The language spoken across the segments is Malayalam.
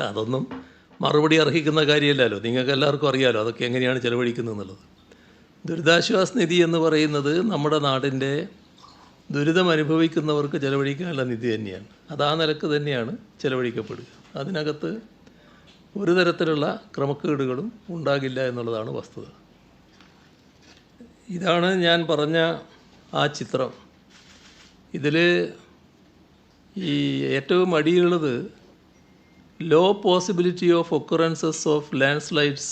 അതൊന്നും മറുപടി അർഹിക്കുന്ന കാര്യമല്ലല്ലോ. നിങ്ങൾക്ക് എല്ലാവർക്കും അറിയാമല്ലോ അതൊക്കെ എങ്ങനെയാണ് ചെലവഴിക്കുന്നത് എന്നുള്ളത്. ദുരിതാശ്വാസ നിധി എന്ന് പറയുന്നത് നമ്മുടെ നാടിൻ്റെ ദുരിതം അനുഭവിക്കുന്നവർക്ക് ചെലവഴിക്കാനുള്ള നിധി തന്നെയാണ്. അത് ആ നിലക്ക് തന്നെയാണ് ചെലവഴിക്കപ്പെടുക. അതിനകത്ത് ഒരു തരത്തിലുള്ള ക്രമക്കേടുകളും ഉണ്ടാകില്ല എന്നുള്ളതാണ് വസ്തുത. ഇതാണ് ഞാൻ പറഞ്ഞ ആ ചിത്രം. ഇതിൽ ഈ ഏറ്റവും അടിയുള്ളത് low possibility of occurrences of landslides,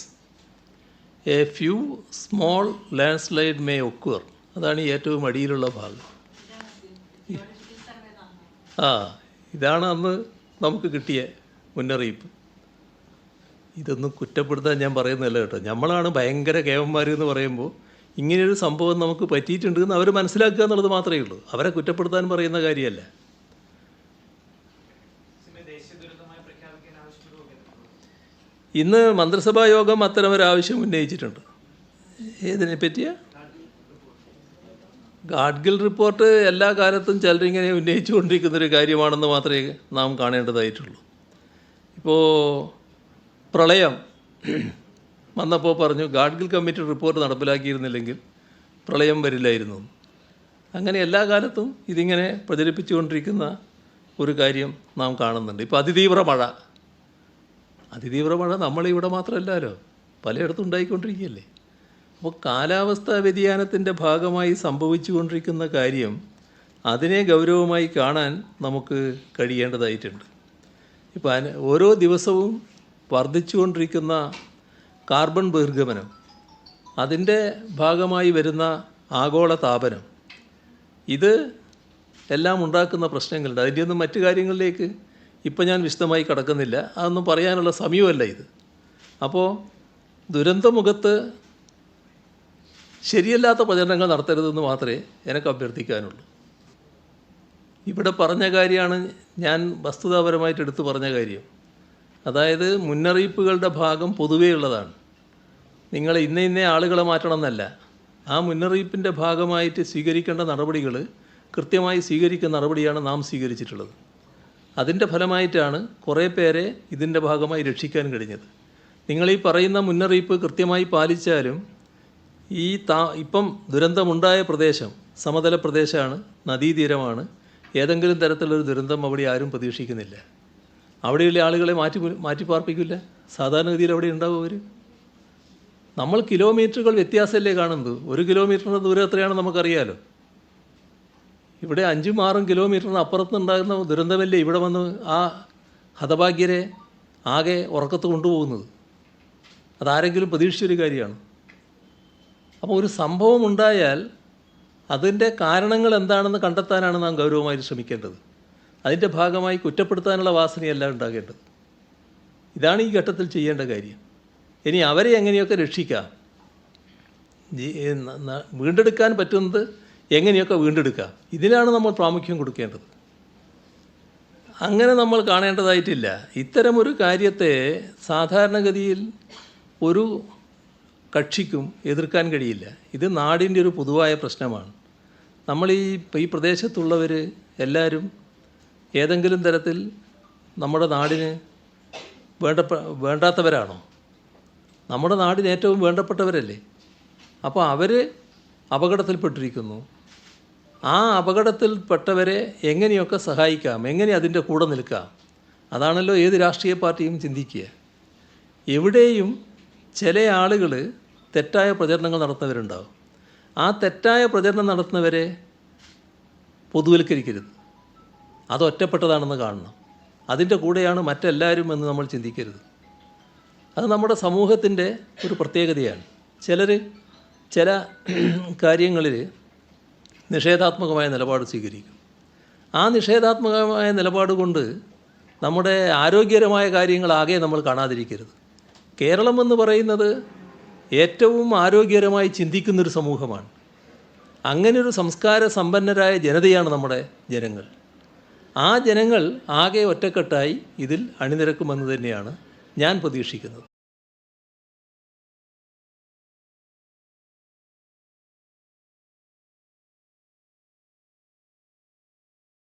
a few small landslide may occur. അതാണ് ഈ ഏറ്റവും അടിയിലുള്ള ഭാഗം. ഇതാണ് അന്ന് നമുക്ക് കിട്ടിയ മുന്നറിയിപ്പ്. ഇതൊന്നും കുറ്റപ്പെടുത്താൻ ഞാൻ പറയുന്നില്ല കേട്ടോ. നമ്മളാണ് ഭയങ്കര കേവന്മാർ എന്ന് പറയുമ്പോൾ ഇങ്ങനെയൊരു സംഭവം നമുക്ക് പറ്റിയിട്ടുണ്ട് എന്ന് അവർ മനസ്സിലാക്കുക എന്നുള്ളത് മാത്രമേ ഉള്ളൂ. അവരെ കുറ്റപ്പെടുത്താൻ പറയുന്ന കാര്യമല്ല. ഇന്ന് മന്ത്രിസഭാ യോഗം അത്തരമൊരാവശ്യം ഉന്നയിച്ചിട്ടുണ്ട്. ഏതിനെ പറ്റിയ? ഗാഡ്ഗിൽ റിപ്പോർട്ട് എല്ലാ കാലത്തും ചിലരിങ്ങനെ ഉന്നയിച്ചുകൊണ്ടിരിക്കുന്നൊരു കാര്യമാണെന്ന് മാത്രമേ നാം കാണേണ്ടതായിട്ടുള്ളൂ. ഇപ്പോൾ പ്രളയം വന്നപ്പോൾ പറഞ്ഞു ഗാഡ്ഗിൽ കമ്മിറ്റി റിപ്പോർട്ട് നടപ്പിലാക്കിയിരുന്നില്ലെങ്കിൽ പ്രളയം വരില്ലായിരുന്നു. അങ്ങനെ എല്ലാ കാലത്തും ഇതിങ്ങനെ പ്രചരിപ്പിച്ചുകൊണ്ടിരിക്കുന്ന ഒരു കാര്യം നാം കാണുന്നുണ്ട്. ഇപ്പോൾ അതിതീവ്ര മഴ നമ്മളിവിടെ മാത്രമല്ലല്ലോ, പലയിടത്തും ഉണ്ടായിക്കൊണ്ടിരിക്കുകയല്ലേ. അപ്പോൾ കാലാവസ്ഥാ വ്യതിയാനത്തിൻ്റെ ഭാഗമായി സംഭവിച്ചുകൊണ്ടിരിക്കുന്ന കാര്യം അതിനെ ഗൗരവമായി കാണാൻ നമുക്ക് കഴിയേണ്ടതായിട്ടുണ്ട്. ഇപ്പോൾ ഓരോ ദിവസവും വർദ്ധിച്ചുകൊണ്ടിരിക്കുന്ന കാർബൺ ബഹിർഗമനം, അതിൻ്റെ ഭാഗമായി വരുന്ന ആഗോള താപനം, ഇത് എല്ലാം ഉണ്ടാക്കുന്ന പ്രശ്നങ്ങളുണ്ട്. അതിൻ്റെയൊന്നും മറ്റു കാര്യങ്ങളിലേക്ക് ഇപ്പം ഞാൻ വിശദമായി കടക്കുന്നില്ല. അതൊന്നും പറയാനുള്ള സമയമല്ല ഇത്. അപ്പോൾ ദുരന്തമുഖത്ത് ശരിയല്ലാത്ത പ്രചരണങ്ങൾ നടത്തരുതെന്ന് മാത്രമേ എനിക്ക് അഭ്യർത്ഥിക്കാനുള്ളൂ. ഇവിടെ പറഞ്ഞ കാര്യമാണ് ഞാൻ വസ്തുതാപരമായിട്ട് എടുത്തു പറഞ്ഞ കാര്യം. അതായത് മുന്നറിയിപ്പുകളുടെ ഭാഗം പൊതുവേ ഉള്ളതാണ്. നിങ്ങൾ ഇന്ന ആളുകളെ മാറ്റണം എന്നല്ല. ആ മുന്നറിയിപ്പിൻ്റെ ഭാഗമായിട്ട് സ്വീകരിക്കേണ്ട നടപടികൾ കൃത്യമായി സ്വീകരിക്കുന്ന നടപടിയാണ് നാം സ്വീകരിച്ചിട്ടുള്ളത്. അതിൻ്റെ ഫലമായിട്ടാണ് കുറേ പേരെ ഇതിൻ്റെ ഭാഗമായി രക്ഷിക്കാൻ കഴിഞ്ഞത്. നിങ്ങളീ പറയുന്ന മുന്നറിയിപ്പ് കൃത്യമായി പാലിച്ചാലും ഇപ്പം ദുരന്തമുണ്ടായ പ്രദേശം സമതല പ്രദേശമാണ്, നദീതീരമാണ്. ഏതെങ്കിലും തരത്തിലുള്ളൊരു ദുരന്തം അവിടെ ആരും പ്രതീക്ഷിക്കുന്നില്ല. അവിടെയുള്ള ആളുകളെ മാറ്റിപ്പാർപ്പിക്കില്ല. സാധാരണഗതിയിൽ അവിടെ ഉണ്ടാവും അവർ. നമ്മൾ കിലോമീറ്ററുകൾ വ്യത്യാസമല്ലേ കാണുന്നത്. 1 കിലോമീറ്ററിൻ്റെ ദൂരം എത്രയാണെന്ന് നമുക്കറിയാലോ. ഇവിടെ 5-6 കിലോമീറ്ററിന് അപ്പുറത്തുണ്ടാകുന്ന ദുരന്തമല്ലേ ഇവിടെ വന്ന് ആ ഹതഭാഗ്യരെ ആകെ ഉറക്കത്ത് കൊണ്ടുപോകുന്നത്. അതാരെങ്കിലും പ്രതീക്ഷിച്ചൊരു കാര്യമാണ്. അപ്പോൾ ഒരു സംഭവം ഉണ്ടായാൽ അതിൻ്റെ കാരണങ്ങൾ എന്താണെന്ന് കണ്ടെത്താനാണ് നാം ഗൗരവമായിട്ട് ശ്രമിക്കേണ്ടത്. അതിൻ്റെ ഭാഗമായി കുറ്റപ്പെടുത്താനുള്ള വാസനയല്ല ഉണ്ടാകേണ്ടത്. ഇതാണ് ഈ ഘട്ടത്തിൽ ചെയ്യേണ്ട കാര്യം. ഇനി അവരെ എങ്ങനെയൊക്കെ രക്ഷിക്കാം, വീണ്ടെടുക്കാൻ പറ്റുന്നത് എങ്ങനെയൊക്കെ വീണ്ടെടുക്കാം, ഇതിനാണ് നമ്മൾ പ്രാമുഖ്യം കൊടുക്കേണ്ടത്. അങ്ങനെ നമ്മൾ കാണേണ്ടതായിട്ടില്ല. ഇത്തരമൊരു കാര്യത്തെ സാധാരണഗതിയിൽ ഒരു കക്ഷിക്കും എതിർക്കാൻ കഴിയില്ല. ഇത് നാടിൻ്റെ ഒരു പൊതുവായ പ്രശ്നമാണ്. നമ്മൾ ഈ പ്രദേശത്തുള്ളവർ എല്ലാവരും ഏതെങ്കിലും തരത്തിൽ നമ്മുടെ നാടിന് വേണ്ടാത്തവരാണോ? നമ്മുടെ നാടിന് ഏറ്റവും വേണ്ടപ്പെട്ടവരല്ലേ. അപ്പോൾ അവർ അപകടത്തിൽപ്പെട്ടിരിക്കുന്നു. ആ അപകടത്തിൽപ്പെട്ടവരെ എങ്ങനെയൊക്കെ സഹായിക്കാം, എങ്ങനെ അതിൻ്റെ കൂടെ നിൽക്കാം, അതാണല്ലോ ഏത് രാഷ്ട്രീയ പാർട്ടിയും ചിന്തിക്കുക. എവിടെയും ചില ആളുകൾ തെറ്റായ പ്രചരണങ്ങൾ നടത്തുന്നവരുണ്ടാവും. ആ തെറ്റായ പ്രചരണം നടത്തുന്നവരെ പൊതുവൽക്കരിക്കരുത്. അത് ഒറ്റപ്പെട്ടതാണെന്ന് കാണണം. അതിൻ്റെ കൂടെയാണ് മറ്റെല്ലാവരും എന്ന് നമ്മൾ ചിന്തിക്കരുത്. അത് നമ്മുടെ സമൂഹത്തിൻ്റെ ഒരു പ്രത്യേകതയാണ്. ചില കാര്യങ്ങളിൽ നിഷേധാത്മകമായ നിലപാട് സ്വീകരിക്കും. ആ നിഷേധാത്മകമായ നിലപാട് കൊണ്ട് നമ്മുടെ ആരോഗ്യകരമായ കാര്യങ്ങളാകെ നമ്മൾ കാണാതിരിക്കരുത്. കേരളം എന്ന് പറയുന്നത് ഏറ്റവും ആരോഗ്യകരമായി ചിന്തിക്കുന്നൊരു സമൂഹമാണ്. അങ്ങനെയൊരു സംസ്കാര സമ്പന്നരായ ജനതയാണ് നമ്മുടെ ജനങ്ങൾ. ആ ജനങ്ങൾ ആകെ ഒറ്റക്കെട്ടായി ഇതിൽ അണിനിരക്കുമെന്ന് തന്നെയാണ് ഞാൻ പ്രതീക്ഷിക്കുന്നത്.